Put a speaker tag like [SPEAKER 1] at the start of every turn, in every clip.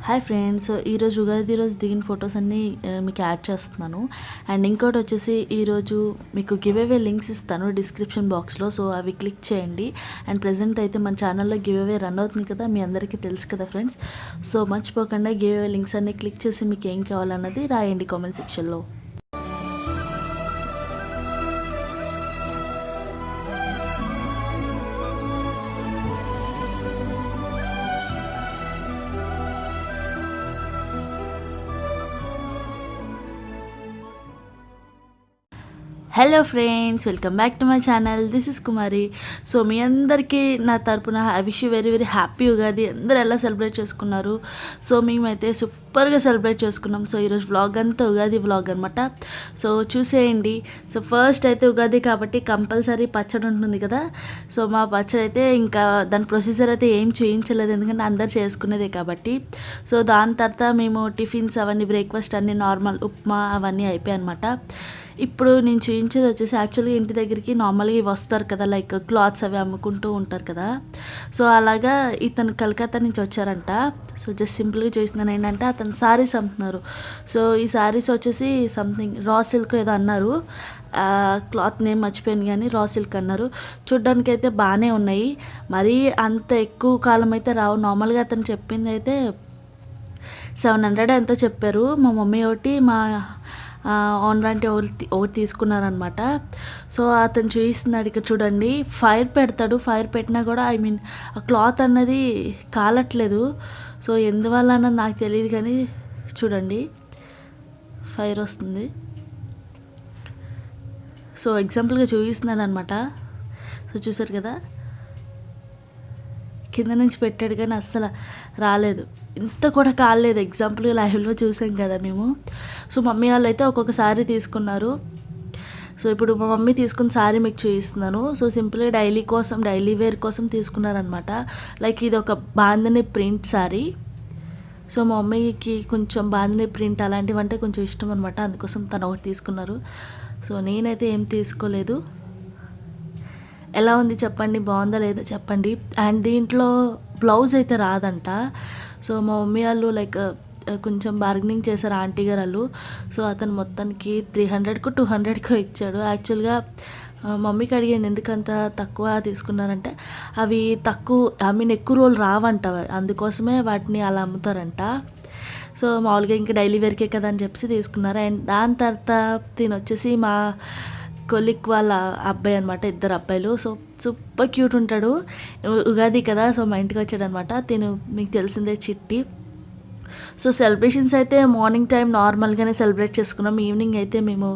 [SPEAKER 1] Hi friends, ఈరోజు ఉగాది రోజు దిగిన ఫొటోస్ అన్నీ మీకు యాడ్ చేస్తున్నాను. అండ్ ఇంకోటి వచ్చేసి ఈరోజు మీకు గివ్ అవే లింక్స్ ఇస్తాను డిస్క్రిప్షన్ బాక్స్లో. సో అవి క్లిక్ చేయండి. అండ్ ప్రజెంట్ అయితే మన ఛానల్లో గివ్ అవే రన్ అవుతుంది కదా, మీ అందరికీ తెలుసు కదా ఫ్రెండ్స్. సో మర్చిపోకుండా గివ్ అవే లింక్స్ అన్నీ క్లిక్ చేసి మీకు ఏం కావాలన్నది రాయండి కామెంట్ సెక్షన్లో. Hello friends, welcome back to my channel. This is Kumari. So మీ అందరికీ నా తరపున I wish you very very happy Ugadi. అందరూ ఎలా సెలబ్రేట్ చేసుకున్నారు? సో మేమైతే సూపర్గా సెలబ్రేట్ చేసుకున్నాం. సో ఈరోజు వ్లాగ్ అంతా ఉగాది వ్లాగ్ అనమాట. సో చూసేయండి. సో ఫస్ట్ అయితే ఉగాది కాబట్టి కంపల్సరీ పచ్చడి ఉంటుంది కదా. సో మా పచ్చడి అయితే ఇంకా దాని ప్రొసీజర్ అయితే ఏం చేయించలేదు, ఎందుకంటే అందరు చేసుకునేదే కాబట్టి. సో దాని తర్వాత మేము టిఫిన్స్ అవన్నీ, బ్రేక్ఫాస్ట్ అన్నీ నార్మల్ ఉప్మా అవన్నీ అయిపోయాయి అనమాట. ఇప్పుడు నేను చూపించేది వచ్చేసి యాక్చువల్గా ఇంటి దగ్గరికి నార్మల్గా వస్తారు కదా, లైక్ క్లాత్స్ అవి అమ్ముకుంటూ ఉంటారు కదా. సో అలాగా ఇతను కలకత్తా నుంచి వచ్చారంట. సో జస్ట్ సింపుల్గా చూస్తున్నాను ఏంటంటే అతను శారీస్ అమ్ముతున్నారు. సో ఈ శారీస్ వచ్చేసి సంథింగ్ రా సిల్క్ ఏదో అన్నారు, క్లాత్ నేమ్ మర్చిపోయాను కానీ రా సిల్క్ అన్నారు. చూడ్డానికి అయితే బాగానే ఉన్నాయి, మరీ అంత ఎక్కువ కాలం అయితే రావు. నార్మల్గా అతను చెప్పింది అయితే 700 ఎంతో చెప్పారు. మా మమ్మీ ఒకటి, మా ఓనర్ అంటే ఒకటి తీసుకున్నారనమాట. సో అతను చూపిస్తున్నాడు, ఇక్కడ చూడండి ఫైర్ పెడతాడు. ఫైర్ పెట్టినా కూడా ఆ క్లాత్ అన్నది కాలట్లేదు. సో ఎందువల్ల అన్నది నాకు తెలియదు కానీ చూడండి ఫైర్ వస్తుంది. సో ఎగ్జాంపుల్గా చూపిస్తున్నాడు అనమాట. సో చూసారు కదా, కింద నుంచి పెట్టాడు కానీ అస్సలు రాలేదు, ఇంత కూడా కాలేదు. ఎగ్జాంపుల్గా లైవ్లో చూసాం కదా మేము. సో మమ్మీ వాళ్ళు అయితే ఒక్కొక్క శారీ తీసుకున్నారు. సో ఇప్పుడు మా మమ్మీ తీసుకున్న శారీ మీకు చూపిస్తున్నాను. సో సింపుల్గా డైలీ వేర్ కోసం తీసుకున్నారనమాట. లైక్ ఇది ఒక బాందిని ప్రింట్ శారీ. సో మా మమ్మీకి కొంచెం బాందిని ప్రింట్ అలాంటివి అంటే కొంచెం ఇష్టం అనమాట, అందుకోసం తను ఒకటి తీసుకున్నారు. సో నేనైతే ఏం తీసుకోలేదు. ఎలా ఉంది చెప్పండి, బాగుందా లేదా చెప్పండి. అండ్ దీంట్లో బ్లౌజ్ అయితే రాదంట. సో మా మమ్మీ వాళ్ళు లైక్ కొంచెం బార్గెనింగ్ చేశారు ఆంటీ గారు వాళ్ళు. సో అతను మొత్తానికి 300కో 200కో ఇచ్చాడు. యాక్చువల్గా మమ్మీకి అడిగాను ఎందుకంత తక్కువ తీసుకున్నారంటే అవి ఎక్కువ రోజులు రావంట, అందుకోసమే వాటిని అలా అమ్ముతారంట. సో మామూలుగా ఇంకా డైలీ వేర్కే కదా అని చెప్పి తీసుకున్నారు. అండ్ దాని తర్వాత వచ్చేసి మా కొలిక్ వాళ్ళ అబ్బాయి అనమాట, 2 అబ్బాయిలు. సో సూపర్ క్యూట్ ఉంటాడు. ఉగాది కదా, సో మా ఇంటికి వచ్చాడు అనమాట. మీకు తెలిసిందే చిట్టి. సో సెలబ్రేషన్స్ అయితే మార్నింగ్ టైం నార్మల్గానే సెలబ్రేట్ చేసుకున్నాం. ఈవినింగ్ అయితే మేము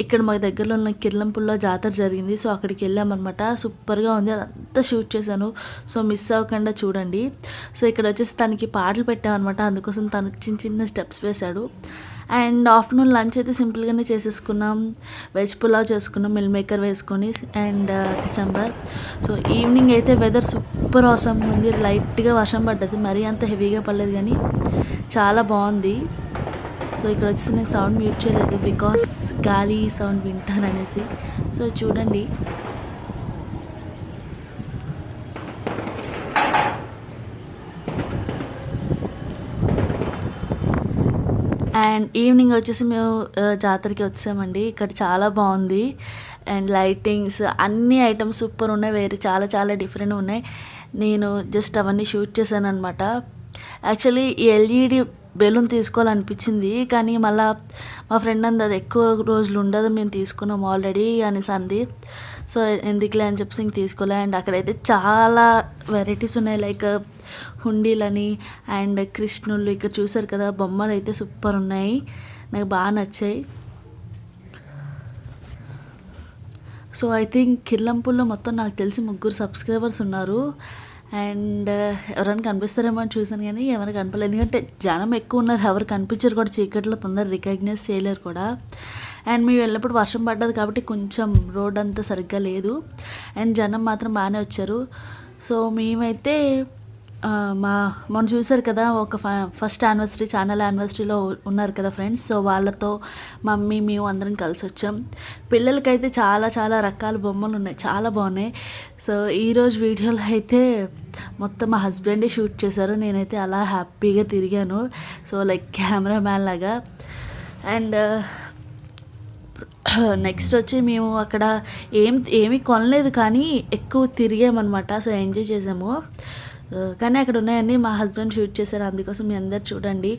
[SPEAKER 1] ఇక్కడ మా దగ్గరలో ఉన్న కిర్లంపూల్లో జాతర జరిగింది. సో అక్కడికి వెళ్ళామన్నమాట. సూపర్గా ఉంది, అదంతా షూట్ చేశాను. సో మిస్ అవ్వకుండా చూడండి. సో ఇక్కడ వచ్చేసి తనకి పాటలు పెట్టామన్నమాట, అందుకోసం తను చిన్న స్టెప్స్ వేశాడు. అండ్ ఆఫ్టర్నూన్ లంచ్ అయితే సింపుల్గానే చేసేసుకున్నాం. వెజ్ పులావ్ చేసుకున్నాం మిల్ మేకర్ వేసుకొని, అండ్ కచంబర్. సో ఈవినింగ్ అయితే వెదర్ సూపర్ అవసరం ఉంది. లైట్గా వర్షం పడ్డది, మరీ అంత హెవీగా పడలేదు కానీ చాలా బాగుంది. సో ఇక్కడ వచ్చేసి నేను సౌండ్ మ్యూట్ చేయలేదు, బికాస్ గాలి సౌండ్ వింటాను అనేసి. సో చూడండి, అండ్ ఈవినింగ్ వచ్చేసి మేము జాతరకి వచ్చామండి. ఇక్కడ చాలా బాగుంది. అండ్ లైటింగ్స్ అన్ని ఐటమ్స్ సూపర్ ఉన్నాయి, వేరే చాలా చాలా డిఫరెంట్ ఉన్నాయి. నేను జస్ట్ అవన్నీ షూట్ చేశాను అనమాట. యాక్చువల్లీ ఈ ఎల్ఈడి బెలూన్ తీసుకోవాలనిపించింది, కానీ మళ్ళీ మా ఫ్రెండ్ అంది అది ఎక్కువ రోజులు ఉండదు, మేము తీసుకున్నాం ఆల్రెడీ అనేసి అంది. సో ఎందుకులే అని చెప్పి ఇంక తీసుకోలే. అండ్ అక్కడైతే చాలా వెరైటీస్ ఉన్నాయి, లైక్ హుండీలని అండ్ కృష్ణుళ్ళు. ఇక్కడ చూసారు కదా, బొమ్మలు అయితే సూపర్ ఉన్నాయి, నాకు బాగా నచ్చాయి. సో ఐ థింక్ కిర్లంపూల్లో మొత్తం నాకు తెలిసి 3 సబ్స్క్రైబర్స్ ఉన్నారు. అండ్ ఎవరైనా కనిపిస్తారేమో అని చూసాను కానీ ఎవరు కనపడలేదు, ఎందుకంటే జనం ఎక్కువ ఉన్నారు, ఎవరు కనిపించారు కూడా, చీకట్లో తొందర రికగ్నైజ్ చేయలేరు కూడా. అండ్ మేము వెళ్ళినప్పుడు వర్షం పడ్డది కాబట్టి కొంచెం రోడ్ అంతా సరిగ్గా లేదు, అండ్ జనం మాత్రం బాగానే వచ్చారు. సో మేమైతే మా మొన్న చూసారు కదా ఒక ఫస్ట్ యానివర్సరీ ఛానల్ యానివర్సరీలో ఉన్నారు కదా ఫ్రెండ్స్. సో వాళ్ళతో మమ్మీ మేము అందరం కలిసి వచ్చాం. పిల్లలకైతే చాలా చాలా రకాల బొమ్మలు ఉన్నాయి, చాలా బాగున్నాయి. సో ఈరోజు వీడియోలో అయితే మొత్తం మా హస్బెండే షూట్ చేశారు, నేనైతే అలా హ్యాపీగా తిరిగాను. సో లైక్ కెమెరామ్యాన్ లాగా. అండ్ నెక్స్ట్ వచ్చి మేము అక్కడ ఏమీ కొనలేదు కానీ ఎక్కువ తిరిగామన్నమాట. సో ఎంజాయ్ చేసాము. కానీ అక్కడ ఉన్నాయన్నీ మా హస్బెండ్ షూట్ చేశారు, అందుకోసం మీ అందరు చూడండి.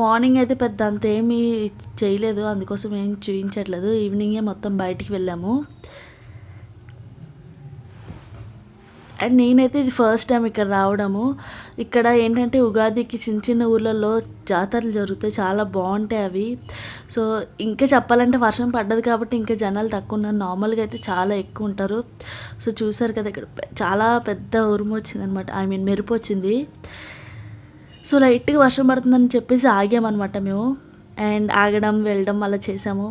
[SPEAKER 1] మార్నింగ్ అయితే పెద్ద అంత ఏమీ చేయలేదు, అందుకోసం ఏం చూపించట్లేదు. ఈవినింగే మొత్తం బయటికి వెళ్ళాము. అండ్ నేనైతే ఇది ఫస్ట్ టైం ఇక్కడ రావడము. ఇక్కడ ఏంటంటే ఉగాదికి చిన్న చిన్న ఊర్లలో జాతరలు జరుగుతాయి, చాలా బాగుంటాయి అవి. సో ఇంకా చెప్పాలంటే వర్షం పడ్డది కాబట్టి ఇంకా జనాలు తక్కువ ఉన్నారు, నార్మల్గా అయితే చాలా ఎక్కువ ఉంటారు. సో చూసారు కదా ఇక్కడ చాలా పెద్ద ఉరుము వచ్చింది అనమాట, మెరుపు వచ్చింది. సో లైట్గా వర్షం పడుతుందని చెప్పేసి ఆగామన్నమాట మేము. అండ్ ఆగడం వెళ్ళడం అలా చేసాము.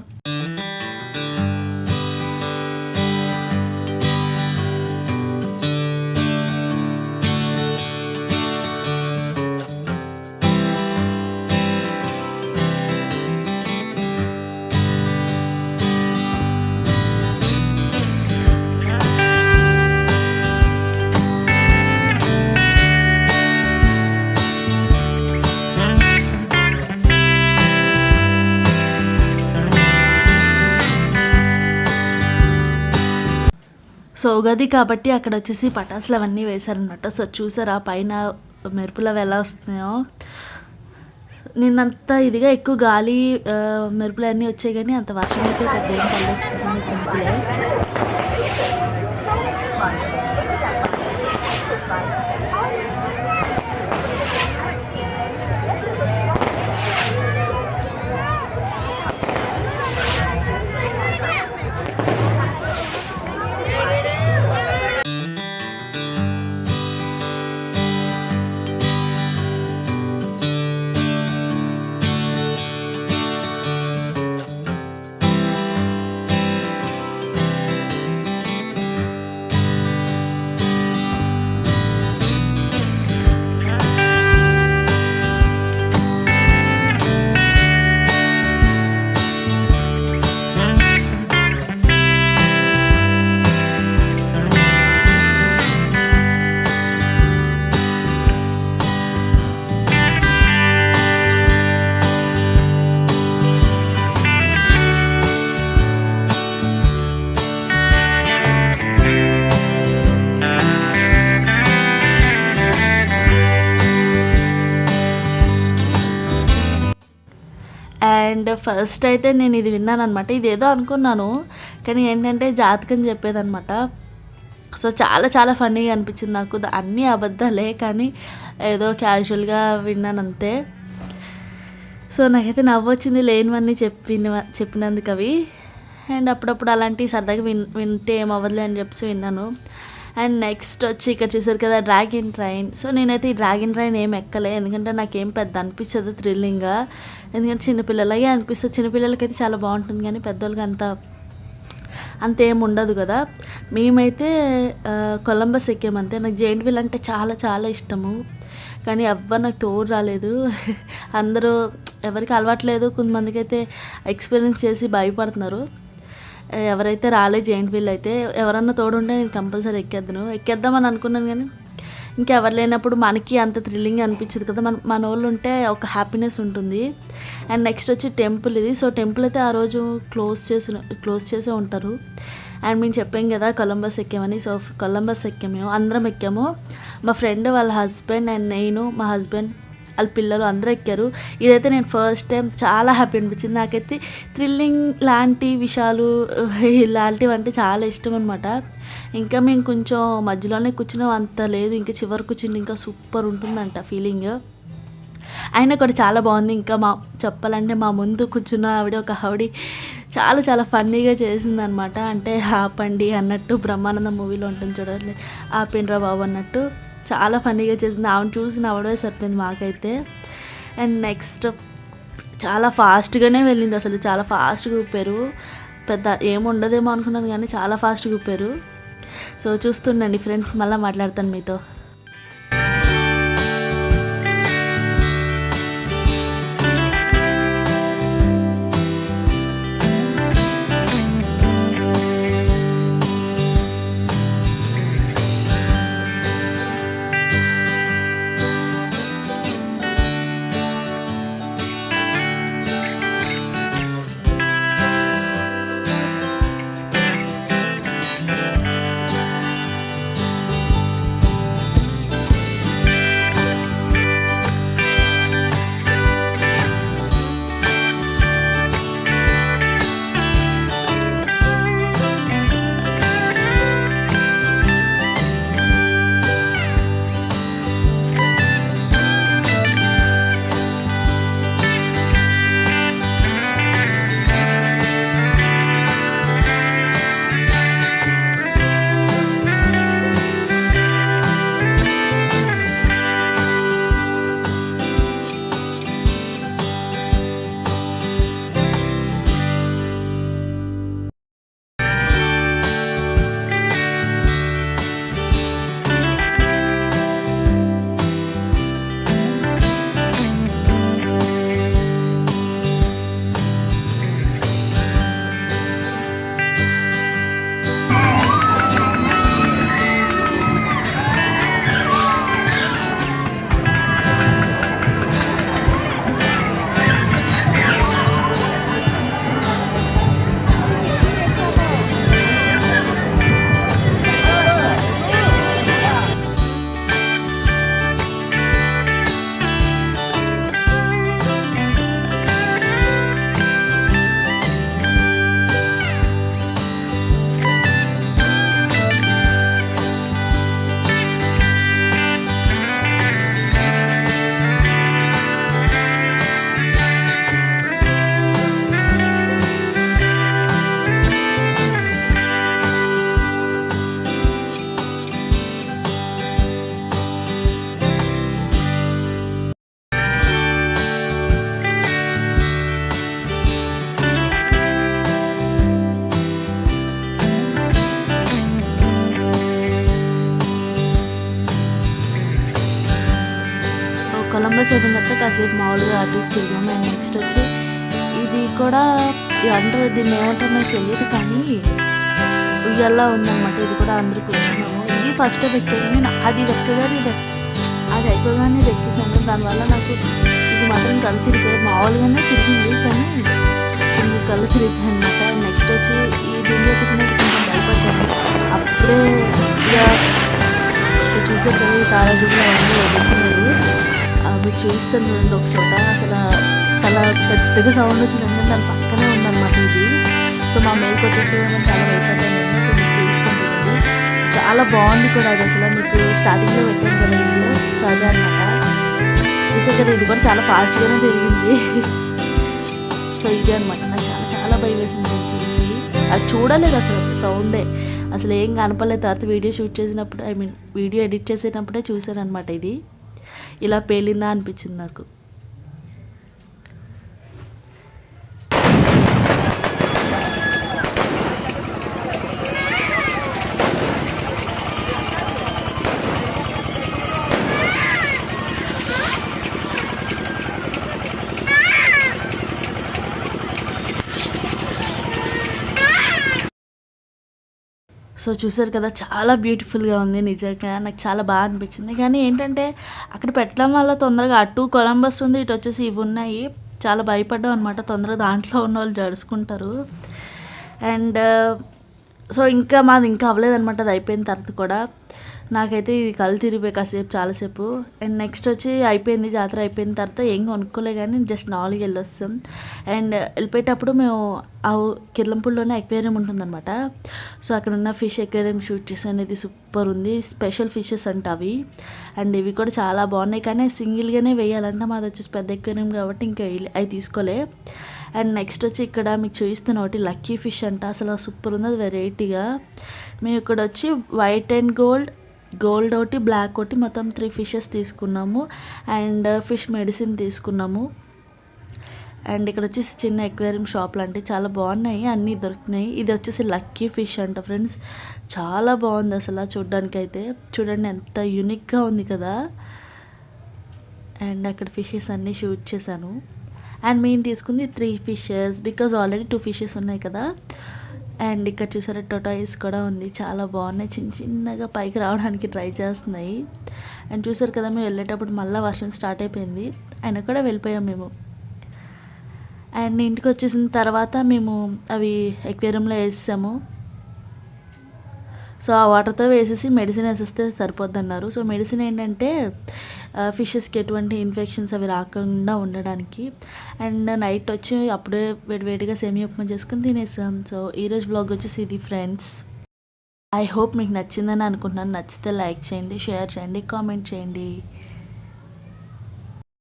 [SPEAKER 1] సో ఉగాది కాబట్టి అక్కడ వచ్చేసి పటాసులు అవన్నీ వేశారనమాట. సో చూసారా పైన మెరుపులు అవి ఎలా వస్తున్నాయో. నిన్నంత ఇదిగా ఎక్కువ గాలి మెరుపులు అన్నీ వచ్చాయి కానీ అంత వర్షం అయితే పెద్ద ఏం పడలేదు, చిన్న చిన్నకులే. అండ్ ఫస్ట్ అయితే నేను ఇది విన్నాను అనమాట. ఇది ఏదో అనుకున్నాను కానీ ఏంటంటే జాతకం చెప్పేదనమాట. సో చాలా చాలా ఫన్నీగా అనిపించింది నాకు. అన్నీ అబద్ధాలే కానీ ఏదో క్యాజువల్గా విన్నాను అంతే. సో నాకైతే నవ్వు వచ్చింది లేనివన్నీ చెప్పినందుకు అవి. అండ్ అప్పుడప్పుడు అలాంటివి సరదాగా వింటే ఏమవ్వదులే అని చెప్పి విన్నాను. అండ్ నెక్స్ట్ వచ్చి ఇక్కడ చూసారు కదా డ్రాగన్ ట్రైన్. సో నేనైతే ఈ డ్రాగన్ ట్రైన్ ఏం ఎక్కలే, ఎందుకంటే నాకేం పెద్ద అనిపించదు థ్రిల్లింగ్గా. ఎందుకంటే చిన్నపిల్లలకే అనిపిస్తుంది, చిన్నపిల్లలకైతే చాలా బాగుంటుంది కానీ పెద్దోళ్ళకి అంతేం ఉండదు కదా. మేమైతే కొలంబస్ ఎక్కామంతే. నాకు జైంట్ వీల్ అంటే చాలా చాలా ఇష్టము కానీ ఎవ్వరు నాకు తోడు రాలేదు. అందరూ ఎవరికి అలవాట్లేదు, కొంతమందికి అయితే ఎక్స్పీరియన్స్ చేసి భయపడుతున్నారు. ఎవరైతే రాలే జైంట్ వీల్ అయితే ఎవరన్నా తోడుంటే నేను కంపల్సరీ ఎక్కేద్దామని అనుకున్నాను కానీ ఇంకెవరు లేనప్పుడు మనకి అంత థ్రిల్లింగ్ అనిపించదు కదా. మన వాళ్ళు ఉంటే ఒక హ్యాపీనెస్ ఉంటుంది. అండ్ నెక్స్ట్ వచ్చి టెంపుల్ ఇది. సో టెంపుల్ అయితే ఆ రోజు క్లోజ్ చేసే ఉంటారు. అండ్ మేము చెప్పాం కదా కొలంబస్ ఎక్కామని. సో కొలంబస్ ఎక్కాము, అందరం ఎక్కాము. మా ఫ్రెండ్ వాళ్ళ హస్బెండ్ అండ్ నేను, మా హస్బెండ్ వాళ్ళ పిల్లలు అందరూ ఎక్కారు. ఇదైతే నేను ఫస్ట్ టైం చాలా హ్యాపీ అనిపించింది. నాకైతే థ్రిల్లింగ్ లాంటి విషయాలు ఇలాంటివి అంటే చాలా ఇష్టం అనమాట. ఇంకా మేము కొంచెం మధ్యలోనే కూర్చున్నాం, అంత లేదు, ఇంకా చివరి కూర్చుని ఇంకా సూపర్ ఉంటుందంట ఫీలింగ్. అయినా కూడా చాలా బాగుంది. ఇంకా చెప్పాలంటే మా ముందు కూర్చున్న ఒక ఆవిడ చాలా చాలా ఫన్నీగా చేసింది అనమాట. అంటే ఆపండి అన్నట్టు బ్రహ్మానందం మూవీలో ఉంటుంది చూడాలి, ఆపండిరా బాబు అన్నట్టు చాలా ఫన్నీగా చేసింది. ఆమెను చూసి నవ్వడమే సరిపోయింది మాకైతే. అండ్ నెక్స్ట్ చాలా ఫాస్ట్గానే వెళ్ళింది, అసలు చాలా ఫాస్ట్గా ఊపారు. పెద్ద ఏముండదేమో అనుకున్నాను కానీ చాలా ఫాస్ట్గా ఊపారు. సో చూస్తుండండి ఫ్రెండ్స్, మళ్ళీ మాట్లాడతాను మీతో. కొలంబస్ అయిపోయిన తర్వాత కాసేపు మామూలుగా అటు ఇటు తిరిగాము. అండ్ నెక్స్ట్ వచ్చి ఇది కూడా అంటారు, దీన్ని ఏమంటారు నాకు తెలియదు, కానీ ఉయ్యాలా ఉందన్నమాట. ఇది కూడా అందరూ కూర్చున్నాము. ఇది ఫస్ట్ టైం ఎక్కాను నేను. అది ఎక్కగానే అది అయిపోగానే ఎక్కేసాను. దానివల్ల నాకు ఇది మాత్రం కళ్ళు తిరిగిపోయి, మామూలుగానే తిరిగింది కానీ కొంచెం కళ్ళు తిరిగిపోయాయి అనమాట. నెక్స్ట్ వచ్చి ఈ దీంట్లో కూర్చున్నప్పుడు కొంచెం భయపడ్డాను. అప్పుడే ఇక చూసే కదా ఈ తారాజులు అవన్నీ వదులుతున్నారు. మీరు చూస్తాను చూడండి ఒక చోట. అసలు చాలా పెద్దగా సౌండ్ వచ్చింది, ఎందుకంటే దాని పక్కనే ఉందన్నమాట ఇది. సో మా మీదకి వచ్చేసి నేను చాలా భయపడ్డాను నేను. సో మీకు చూస్తాను చూడండి. చాలా బాగుంది కూడా అది. అసలు మీకు స్టార్టింగ్లో పెట్టాను కదా వీడియో, సో అదే అనమాట. చూసే కదా ఇది కూడా చాలా ఫాస్ట్గానే తిరిగింది. సో ఇదే అనమాట. నాకు చాలా చాలా భయం వేసింది చూసి. అది చూడలేదు అసలు, సౌండే అసలు ఏం కనపడలేదు. తర్వాత వీడియో షూట్ చేసినప్పుడు, ఐ మీన్ వీడియో ఎడిట్ చేసేటప్పుడే చూశాను అనమాట. ఇది ఇలా పేలిందా అనిపించింది నాకు. సో చూసారు కదా, చాలా బ్యూటిఫుల్గా ఉంది నిజంగా. నాకు చాలా బాగా అనిపించింది. కానీ ఏంటంటే అక్కడ పెట్టడం వల్ల తొందరగా అటు కొలంబస్ ఉంది, ఇటు వచ్చేసి ఇవి ఉన్నాయి. చాలా భయపడ్డాం అనమాట. తొందరగా దాంట్లో ఉన్న వాళ్ళు జడుచుకుంటారు. అండ్ సో ఇంకా మాది ఇంకా అవ్వలేదన్నమాట. అది అయిపోయిన తర్వాత కూడా నాకైతే ఇది కళ్ళు తిరిగిపోయి కాసేపు, చాలాసేపు. అండ్ నెక్స్ట్ వచ్చి అయిపోయింది జాతర. అయిపోయిన తర్వాత ఏం కొనుక్కోలే, కానీ జస్ట్ 4 వెళ్ళొస్తాం. అండ్ వెళ్ళిపోయేటప్పుడు మేము ఆ కిర్లంపూడిలోనే ఎక్వేరియం ఉంటుందన్నమాట. సో అక్కడ ఉన్న ఫిష్ ఎక్వేరియం షూట్ చేసాను. ఇది సూపర్ ఉంది, స్పెషల్ ఫిషెస్ అంట అవి. అండ్ ఇవి కూడా చాలా బాగున్నాయి, కానీ సింగిల్గానే వేయాలంట. మాది వచ్చేసి పెద్ద ఎక్వేరియం కాబట్టి ఇంకా అవి తీసుకోలే. అండ్ నెక్స్ట్ వచ్చి ఇక్కడ మీకు చూపిస్తున్న ఒకటి లక్కీ ఫిష్ అంట. అసలు సూపర్ ఉంది, అది వెరైటీగా. మేము ఇక్కడ వచ్చి వైట్ అండ్ గోల్డ్ ఒకటి, బ్లాక్ ఒకటి, మొత్తం 3 ఫిషెస్ తీసుకున్నాము. అండ్ ఫిష్ మెడిసిన్ తీసుకున్నాము. అండ్ ఇక్కడ వచ్చేసి చిన్న ఎక్వేరియం షాప్ లాంటివి చాలా బాగున్నాయి, అన్నీ దొరుకుతున్నాయి. ఇది వచ్చేసి లక్కీ ఫిష్ అంట ఫ్రెండ్స్. చాలా బాగుంది అసలు చూడ్డానికి అయితే. చూడండి ఎంత యూనిక్గా ఉంది కదా. అండ్ అక్కడ ఫిషెస్ అన్నీ షూట్ చేశాను. అండ్ మేము తీసుకుంది 3 ఫిషెస్, బికాజ్ ఆల్రెడీ 2 ఫిషెస్ ఉన్నాయి కదా. అండ్ ఇక్కడ చూసారా టొటాయిస్ కూడా ఉంది, చాలా బాగున్నాయి. చిన్నగా పైకి రావడానికి ట్రై చేస్తున్నాయి. అండ్ చూసారు కదా, మేము వెళ్ళేటప్పుడు మళ్ళీ వర్షం స్టార్ట్ అయిపోయింది, అయినా కూడా వెళ్ళిపోయాం మేము. అండ్ ఇంటికి వచ్చేసిన తర్వాత మేము అవి ఎక్వేరియంలో వేసాము. సో ఆ వాటర్తో వేసేసి మెడిసిన్ వేసేస్తే సరిపోద్ది అన్నారు. సో మెడిసిన్ ఏంటంటే ఫిషెస్కి ఎటువంటి ఇన్ఫెక్షన్స్ అవి రాకుండా ఉండడానికి. అండ్ నైట్ వచ్చి అప్పుడే వేడివేడిగా సేమియా ఉప్మా చేసుకుని తినేసాం. సో ఈరోజు బ్లాగ్ వచ్చేసి ఇది ఫ్రెండ్స్. ఐ హోప్ మీకు నచ్చిందని అనుకుంటున్నాను. నచ్చితే లైక్ చేయండి, షేర్ చేయండి, కామెంట్ చేయండి.